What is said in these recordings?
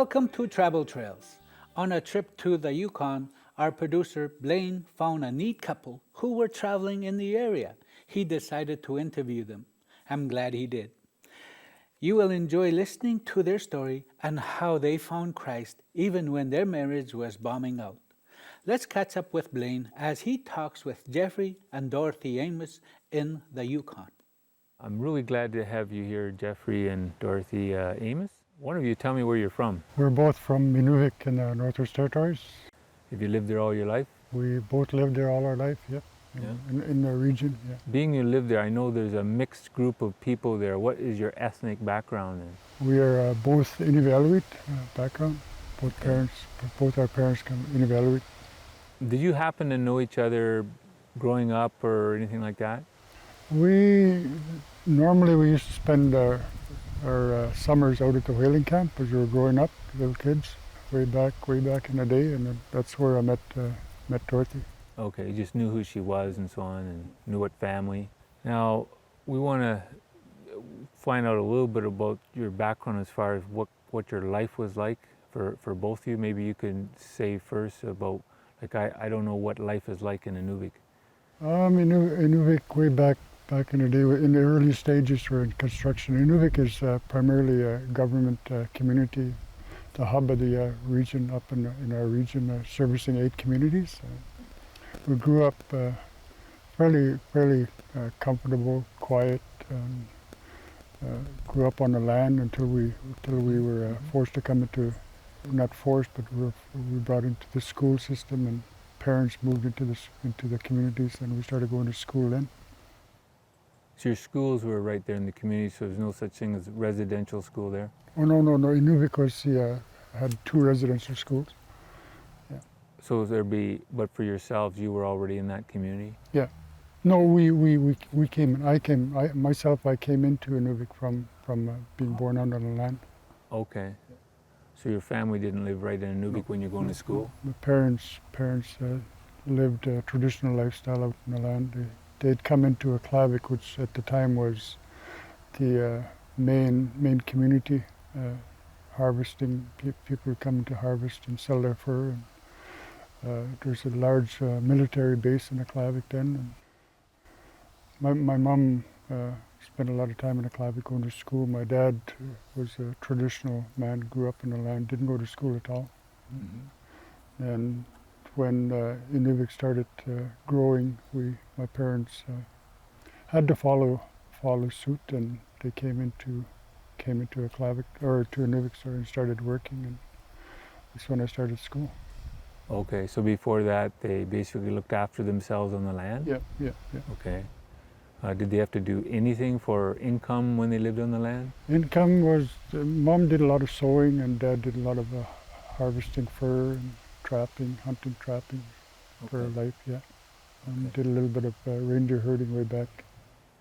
Welcome to Travel Trails. On a trip to the Yukon, our producer Blaine found a neat couple who were traveling in the area. He decided to interview them. I'm glad he did. You will enjoy listening to their story and how they found Christ even when their marriage was bombing out. Let's catch up with Blaine as he talks with Jeffrey and Dorothy Amos in the Yukon. I'm really glad to have you here, Jeffrey and Dorothy Amos. One of you tell me where you're from. We're both from Inuvik in the Northwest Territories. Have you lived there all your life? We both lived there all our life, in the region, yeah. Being you live there, I know there's a mixed group of people there. What is your ethnic background then? We are both Inuvialuit background. Both our parents come Inuvialuit. Did you happen to know each other growing up or anything like that? Normally we used to spend our summers out at the whaling camp as we were growing up, little kids, way back in the day, and then that's where I met Dorothy. Okay, you just knew who she was and so on, and knew what family. Now, we want to find out a little bit about your background as far as what your life was like for both of you. Maybe you can say first about, like, I don't know what life is like in Inuvik. Inuvik, way back in the day, in the early stages were in construction. Inuvik is primarily a government community, the hub of the region, up in our region, servicing 8 communities. We grew up fairly comfortable, quiet. Grew up on the land until we were forced to come into, not forced, but we were brought into the school system, and parents moved into the communities, and we started going to school then. So your schools were right there in the community, so there's no such thing as residential school there? Oh, no. Inuvik had 2 residential schools. Yeah. So but for yourselves, you were already in that community? Yeah. No, we came. I came into Inuvik from being born under the land. Okay. So your family didn't live right in Inuvik when you're going to school? My parents lived a traditional lifestyle out in the land. They'd come into Aklavik, which at the time was the main community, harvesting. People would come to harvest and sell their fur. And, there's a large military base in Aklavik then. And my mom spent a lot of time in Aklavik going to school. My dad was a traditional man, grew up in the land, didn't go to school at all. Mm-hmm. And when Inuvik started growing, my parents had to follow suit, and they came into Aklavik, or to Inuvik, and started working, and that's when I started school. Okay, so before that, they basically looked after themselves on the land? Yeah. Okay. Did they have to do anything for income when they lived on the land? Income was, Mom did a lot of sewing, and Dad did a lot of harvesting fur and hunting, trapping for life, yeah. And did a little bit of reindeer herding way back.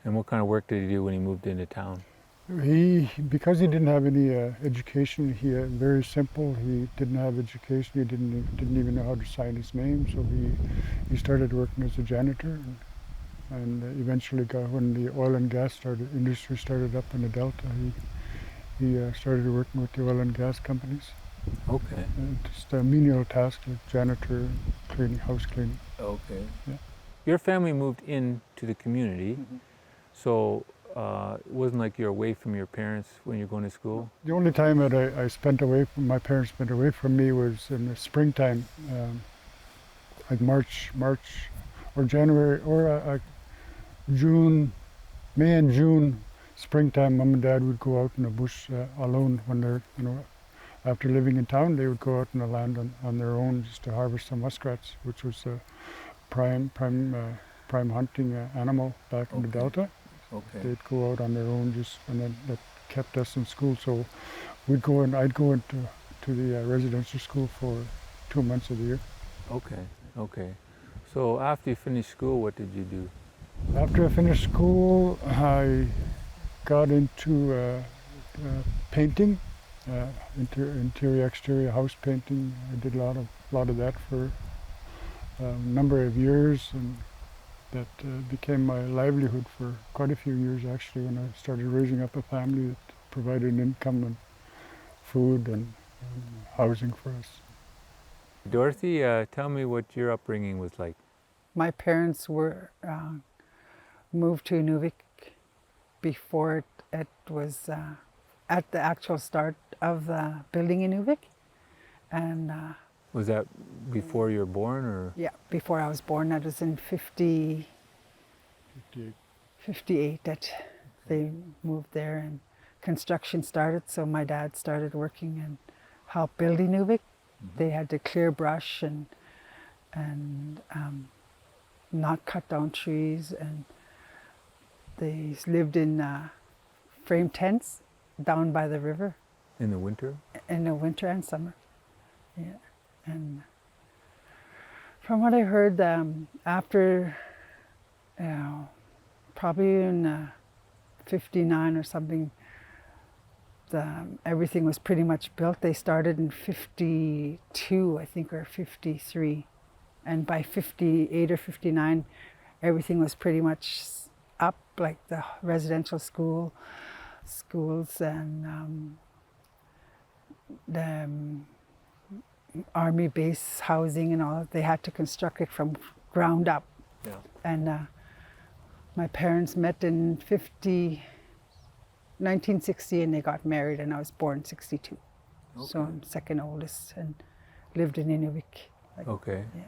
And what kind of work did he do when he moved into town? Because he didn't have any education, very simple. He didn't have education. He didn't even know how to sign his name. So he started working as a janitor, and eventually when the oil and gas industry started up in the Delta, he started working with the oil and gas companies. Okay. Just a menial task like janitor, house cleaning. Okay. Yeah. Your family moved into the community, Mm-hmm. so it wasn't like you're away from your parents when you're going to school? The only time that my parents spent away from me was in the springtime, like March or January, or May and June, springtime. Mom and Dad would go out in the bush alone when they're, after living in town, they would go out in the land on their own just to harvest some muskrats, which was a prime hunting animal back in the Delta. Okay. They'd go out on their own and then that kept us in school. So I'd go into the residential school for 2 months of the year. Okay. So after you finished school, what did you do? After I finished school, I got into painting, interior, exterior house painting. I did a lot of that for a number of years, and that became my livelihood for quite a few years actually, when I started raising up a family that provided an income and food and housing for us. Dorothy, tell me what your upbringing was like. My parents were moved to Inuvik before it was at the actual start of the building Inuvik, and Was that before you were born, or? yeah, before I was born. That was in 58 that they moved there, and construction started. So my dad started working and helped build Inuvik. They had to clear brush and not cut down trees, and they lived in frame tents down by the river In the winter? in the winter and summer. Yeah, and from what I heard, after probably in '59 or something, everything was pretty much built. They started in '52, I think, or '53, and by '58 or '59, everything was pretty much up, like the residential schools and the army base housing and all. They had to construct it from ground up. Yeah. And my parents met in 1960, and they got married, and I was born in '62. So I'm second oldest and lived in Inuvik. Okay. Yeah.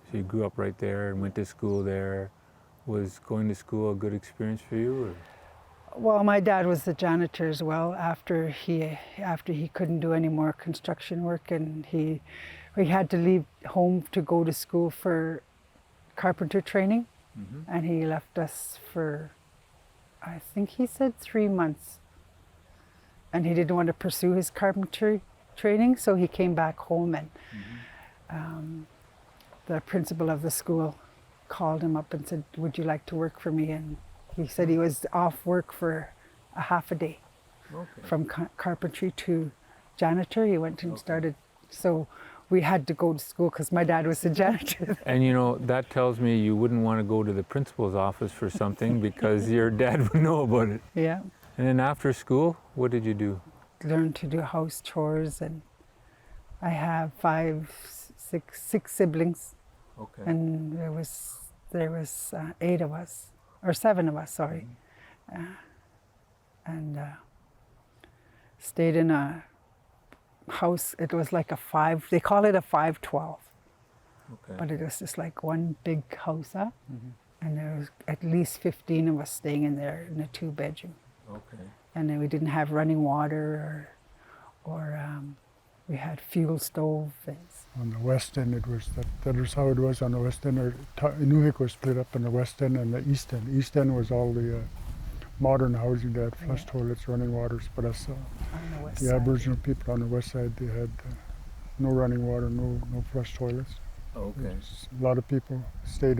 So you grew up right there and went to school there. Was going to school a good experience for you? Or? Well, my dad was the janitor as well after he couldn't do any more construction work, and he had to leave home to go to school for carpenter training, and he left us for, I think he said 3 months, and he didn't want to pursue his carpentry training, so he came back home, and the principal of the school called him up and said, "Would you like to work for me?" And he said he was off work for a half a day. Okay. From carpentry to janitor. He went and started, so we had to go to school because my dad was the janitor. And you know, that tells me you wouldn't want to go to the principal's office for something because your dad would know about it. Yeah, And then after school, what did you do? learned to do house chores, and I have six siblings, Okay. and there was 8 of us, or 7 of us, sorry, and stayed in a house. It was like they call it a 512, Okay. but it was just like one big house, and there was at least 15 of us staying in there in a 2-bedroom, Okay. and then we didn't have running water, or we had fuel stove. On the west end, that was how it was on the west end. Inuvik was split up in the west end and the east end. East end was all the modern housing. They had flush toilets, running waters. But us, On the west the side. Aboriginal people on the west side, they had no running water, no flush toilets. Okay. A lot of people still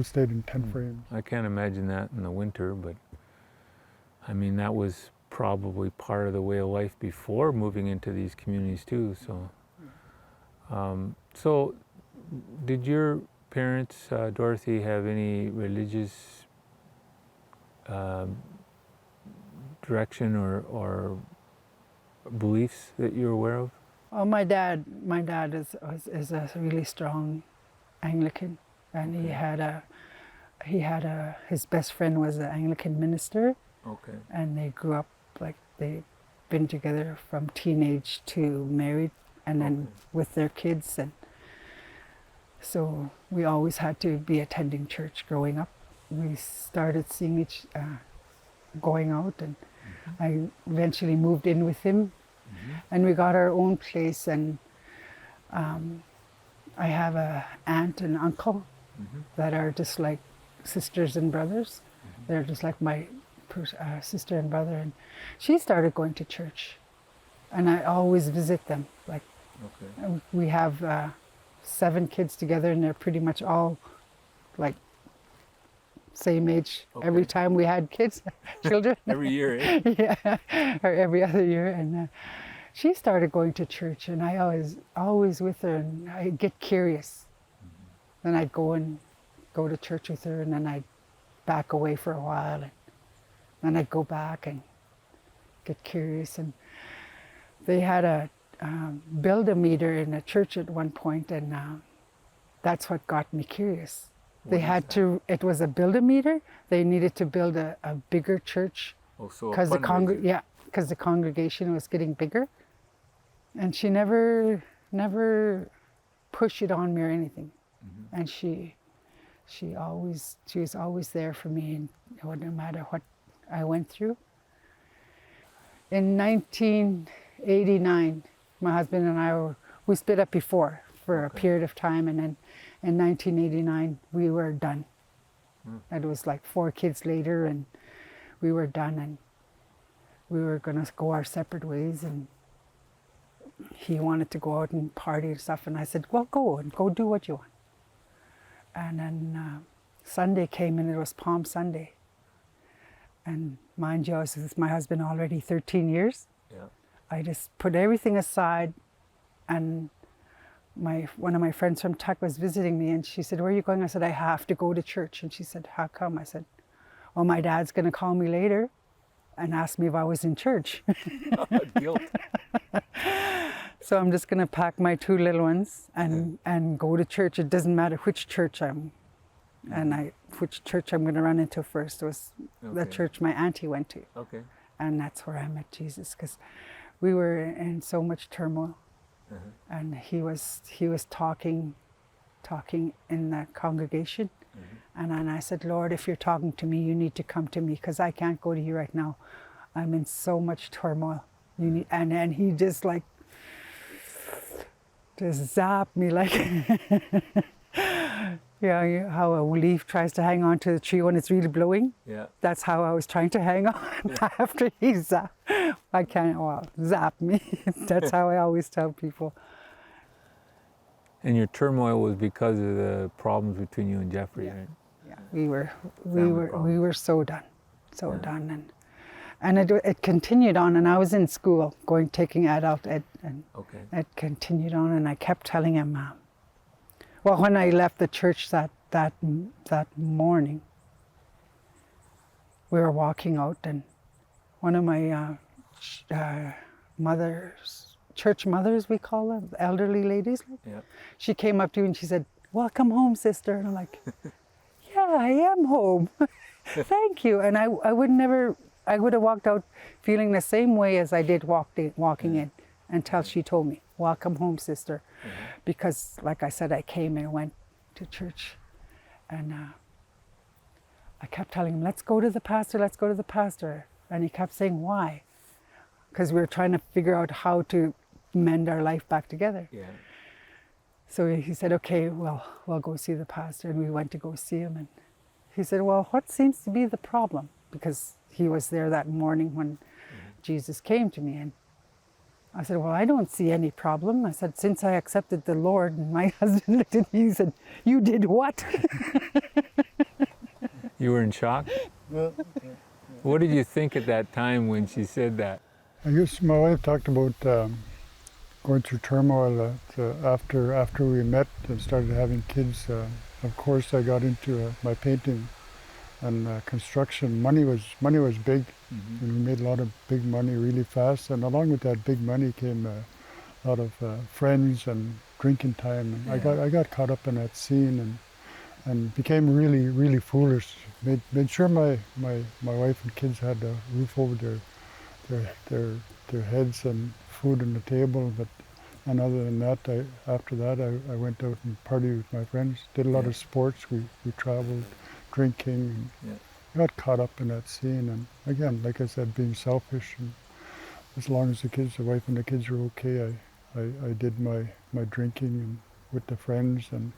stayed in tent frames. I can't imagine that in the winter, but I mean, that was probably part of the way of life before moving into these communities too. So, so did your parents, Dorothy, have any religious direction or beliefs that you're aware of? Oh, my dad is a really strong Anglican, and his best friend was an Anglican minister, Okay. and they grew up like they've been together from teenage to married, and then with their kids, and so we always had to be attending church growing up. We started seeing going out, and I eventually moved in with him, and we got our own place, and I have a aunt and uncle that are just like sisters and brothers. They're just like my sister and brother, and she started going to church, and I always visit them. Like we have 7 kids together, and they're pretty much all like same age. Every time we had children. Every year, eh? Yeah, or every other year, and she started going to church, and I always with her, and I get curious. Then I'd go to church with her, and then I'd back away for a while, and then I'd go back and get curious. And they had a build-a-meter in a church at one point, and that's what got me curious. They had to, it was a build-a-meter. They needed to build a bigger church Oh, so because the congregation was getting bigger. And she never pushed it on me or anything. And she was always there for me, and no matter what I went through. In 1989, my husband and we split up before for a period of time, and then in 1989 we were done. It was like 4 kids later, and we were done, and we were gonna go our separate ways, and he wanted to go out and party and stuff, and I said, well, go do what you want. And then Sunday came, and it was Palm Sunday. And mind you, I was with my husband already 13 years. Yeah. I just put everything aside, and one of my friends from Tuck was visiting me, and she said, where are you going? I said, I have to go to church. And she said, how come? I said, well, my dad's going to call me later and ask me if I was in church. Guilt. So I'm just going to pack my 2 little ones and go to church. It doesn't matter which church which church I'm going to run into first. It was the church my auntie went to. Okay. And that's where I met Jesus, because we were in so much turmoil. And he was talking in that congregation. And then I said, Lord, if you're talking to me, you need to come to me, because I can't go to you right now. I'm in so much turmoil. And he just zapped me like, yeah, how a leaf tries to hang on to the tree when it's really blowing. Yeah. That's how I was trying to hang on after he zapped. Zap me. That's how I always tell people. And your turmoil was because of the problems between you and Jeffrey, right? Yeah, we were so done, done, and it continued on. And I was in school, taking adult ed, and it continued on. And I kept telling him, well, when I left the church that morning, we were walking out, and one of my church mothers, we call them, elderly ladies, she came up to you and she said, welcome home, sister. And I'm like, yeah, I am home. Thank you. And I would have walked out feeling the same way as I did walking in, until she told me, welcome home, sister. Because like I said, I came and went to church, and I kept telling him, let's go to the pastor. And he kept saying, why? Because we were trying to figure out how to mend our life back together. Yeah. So he said, okay, well, we'll go see the pastor. And we went to go see him. And he said, well, what seems to be the problem? Because he was there that morning when Jesus came to me. And I said, well, I don't see any problem. I said, since I accepted the Lord. And my husband looked at me and said, you did what? You were in shock? What did you think at that time when she said that? I guess my wife talked about going through turmoil after we met and started having kids. Of course, I got into my painting and construction. Money was big, and we made a lot of big money really fast. And along with that big money came a lot of friends and drinking time. And I got caught up in that scene and became really, really foolish. Made sure my wife and kids had a roof over their heads and food on the table. And other than that, after that, I went out and partied with my friends. Did a lot of sports. We traveled, drinking. And got caught up in that scene. And again, like I said, being selfish. And as long as the wife and the kids were okay, I did my drinking and with the friends and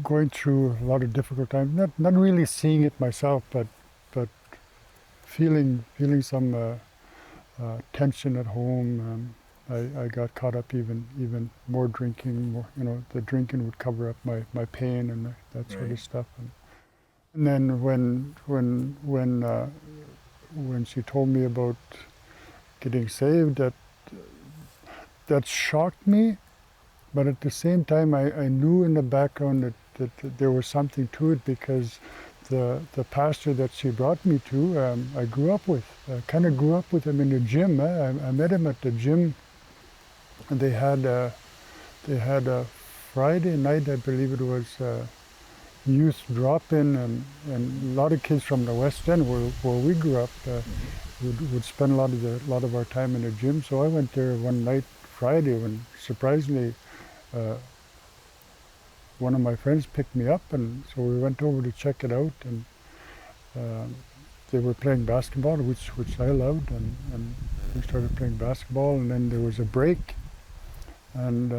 going through a lot of difficult times. Not really seeing it myself, but feeling some tension at home. I got caught up even more drinking. More, the drinking would cover up my pain and that sort of stuff. And then when she told me about getting saved, that shocked me. But at the same time, I knew in the background that there was something to it, because the pastor that she brought me to, I grew up with. I kind of grew up with him in the gym. I met him at the gym, and they had a Friday night, I believe it was, youth drop-in, and a lot of kids from the West End, where we grew up, would spend a lot of our time in the gym. So I went there one night, Friday, when surprisingly, one of my friends picked me up, and so we went over to check it out, and they were playing basketball, which I loved, and we started playing basketball, and then there was a break, and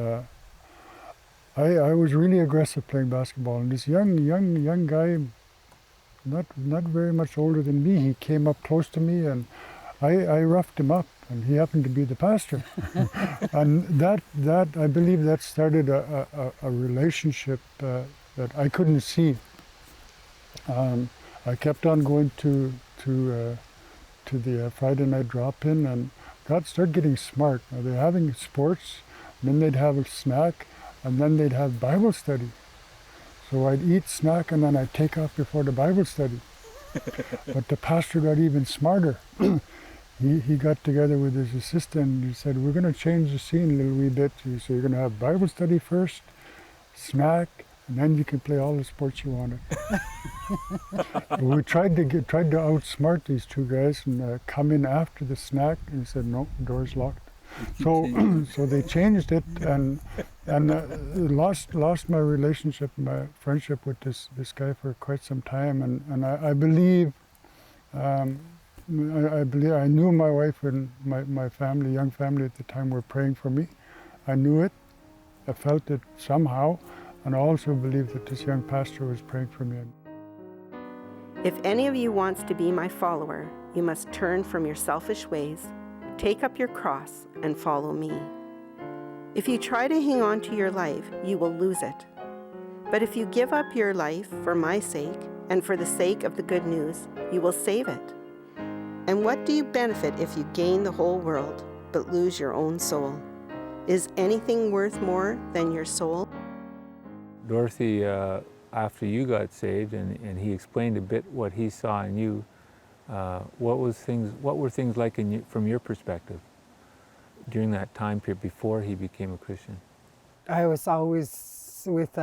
I was really aggressive playing basketball, and this young guy, not very much older than me, he came up close to me, and I roughed him up, and he happened to be the pastor. And that I believe that started a relationship that I couldn't see. I kept on going to the Friday night drop-in, and God started getting smart. Now, they're having sports, and then they'd have a snack, and then they'd have Bible study. So I'd eat snack, and then I'd take off before the Bible study. But the pastor got even smarter. He got together with his assistant, and he said, we're going to change the scene a little wee bit. So you're going to have Bible study first, snack, and then you can play all the sports you wanted. We tried to outsmart these two guys and come in after the snack, and he said, no, the door's locked. So they changed it, and lost my relationship, my friendship with this guy for quite some time, and I believe, I knew my wife and my family, young family at the time, were praying for me. I knew it, I felt it somehow, and I also believe that this young pastor was praying for me. If any of you wants to be my follower, you must turn from your selfish ways, take up your cross, and follow me. If you try to hang on to your life, you will lose it. But if you give up your life for my sake and for the sake of the good news, you will save it. And what do you benefit if you gain the whole world but lose your own soul? Is anything worth more than your soul? Dorothy, after you got saved, and he explained a bit what he saw in you, what were things like from your perspective during that time period before he became a Christian? I was always with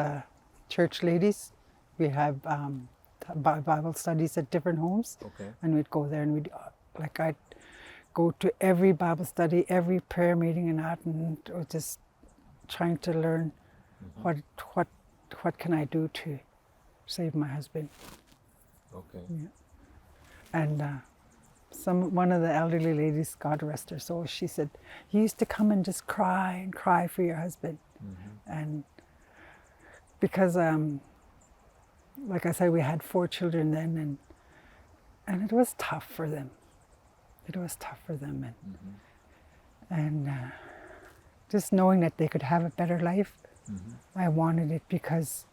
church ladies. We have Bible studies at different homes, Okay. and we'd go there, and I'd go to every Bible study, every prayer meeting, and that, and just trying to learn what can I do to save my husband. Okay. Yeah. And one of the elderly ladies, God rest her soul, she said, you used to come and just cry and cry for your husband. And because, like I said, we had 4 children then, and it was tough for them. It was tough for them. And just knowing that they could have a better life, I wanted it, because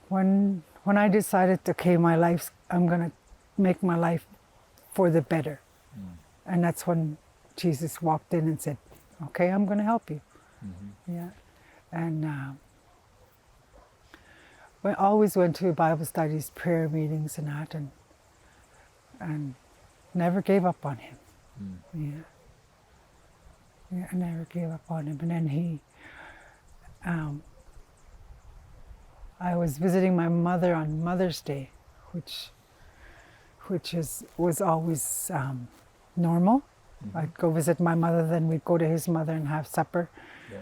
when I decided, okay, I'm going to make my life for the better. And that's when Jesus walked in and said, okay, I'm going to help you. Yeah. And we always went to Bible studies, prayer meetings, and that, and never gave up on him. Yeah, I never gave up on him. And then I was visiting my mother on Mother's Day, which was always normal. I'd go visit my mother, then we'd go to his mother and have supper. Yeah.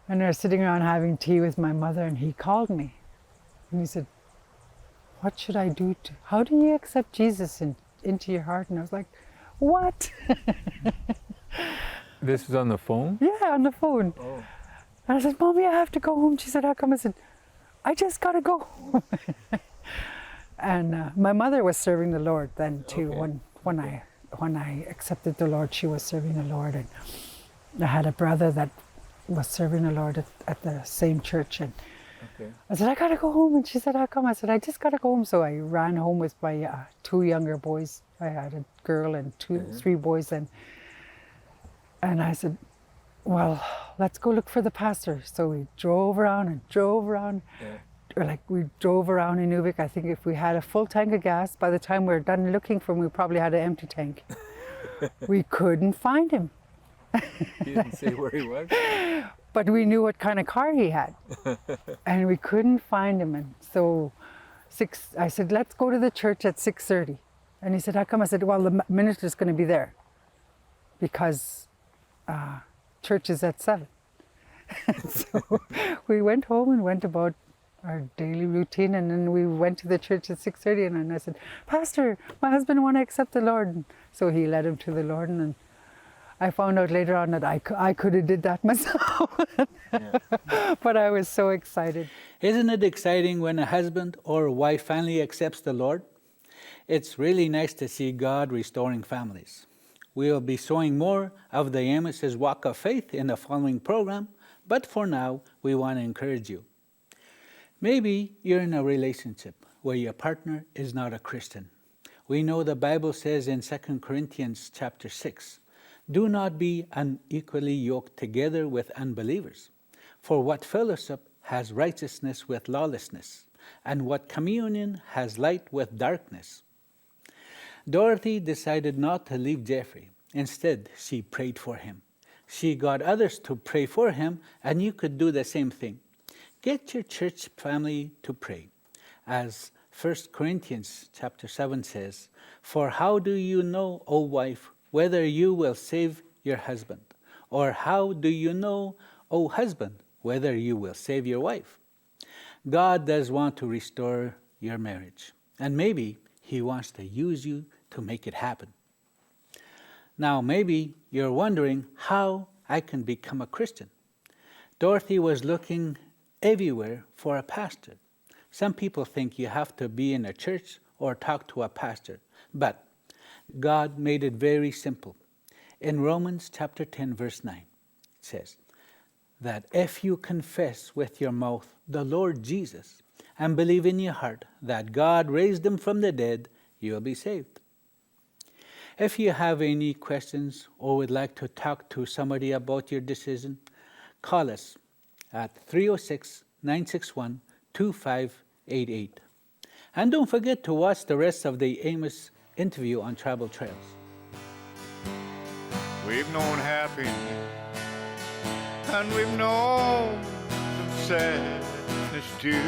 And I was sitting around having tea with my mother, and he called me. And he said, what should I do how do you accept Jesus into your heart? And I was like, what? This was on the phone? Yeah, on the phone. Oh. And I said, Mommy, I have to go home. She said, how come? I said, I just got to go home. And my mother was serving the Lord then too. Okay. When I accepted the Lord, she was serving the Lord. And I had a brother that was serving the Lord at the same church. And Okay. I said, I got to go home. And she said, how come? I said, I just got to go home. So I ran home with my 2 younger boys. I had a girl and 3 boys. And I said, well, let's go look for the pastor. So we drove around. we drove around in Nuvik. I think if we had a full tank of gas, by the time we were done looking for him, we probably had an empty tank. We couldn't find him. He didn't say where he was? But we knew what kind of car he had. And we couldn't find him. And so I said, let's go to the church at 6:30. And he said, how come? I said, well, the minister's going to be there because church is at 7. So we went home and went about our daily routine, and then we went to the church at 6:30, and then I said, Pastor, my husband want to accept the Lord. And so he led him to the Lord, and then I found out later on that I could have did that myself. But I was so excited. Isn't it exciting when a husband or a wife finally accepts the Lord? It's really nice to see God restoring families. We will be showing more of the Amos's walk of faith in the following program, but for now, we want to encourage you. Maybe you're in a relationship where your partner is not a Christian. We know the Bible says in 2 Corinthians chapter 6, do not be unequally yoked together with unbelievers. For what fellowship has righteousness with lawlessness, and what communion has light with darkness? Dorothy decided not to leave Jeffrey. Instead, she prayed for him. She got others to pray for him, and you could do the same thing. Get your church family to pray. As 1 Corinthians chapter 7 says, for how do you know, O wife, whether you will save your husband? Or how do you know, O husband, whether you will save your wife? God does want to restore your marriage, and maybe He wants to use you to make it happen. Now, maybe you're wondering how I can become a Christian. Dorothy was looking everywhere for a pastor. Some people think you have to be in a church or talk to a pastor, but God made it very simple. In Romans chapter 10, verse 9, it says that if you confess with your mouth the Lord Jesus and believe in your heart that God raised him from the dead, you will be saved. If you have any questions or would like to talk to somebody about your decision, call us at 306-961-2588. And don't forget to watch the rest of the Amos interview on Tribal Trails. We've known happiness and we've known some sadness too.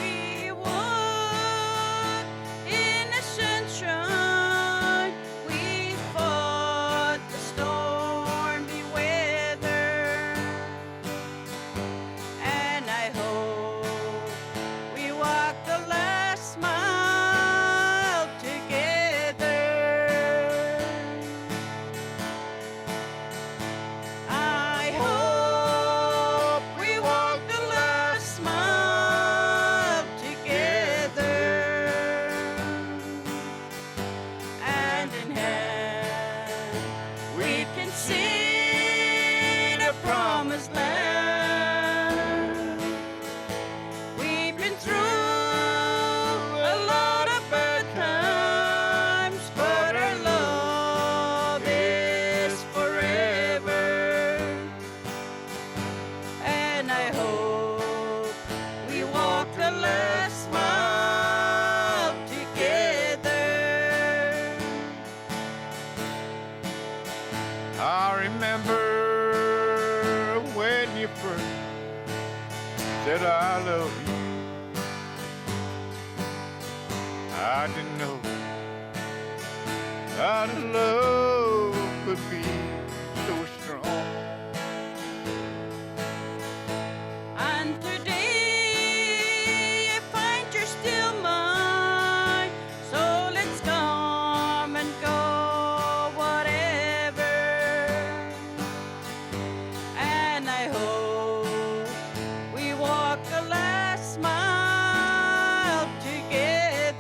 We walked in the sunshine, we fought the stormy weather, and I hope we walk the last mile together. I hope we walk the last mile together, hand in hand we can see the promised land. We've been through a lot of bad times, but our love is forever. And I hope we walk the last mile together. I remember when you first said I love you. I didn't know that love could be so strong. And today I find you're still mine. So let's come and go, whatever. And I hope we walk the last mile together.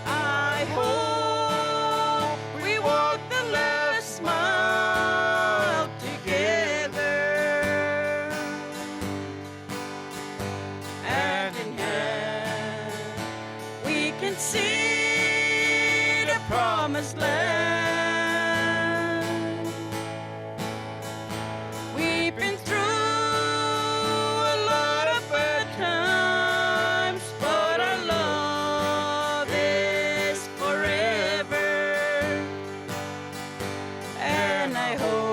I hope we walk the last mile together, hand in hand we can see the promised land. hi ho.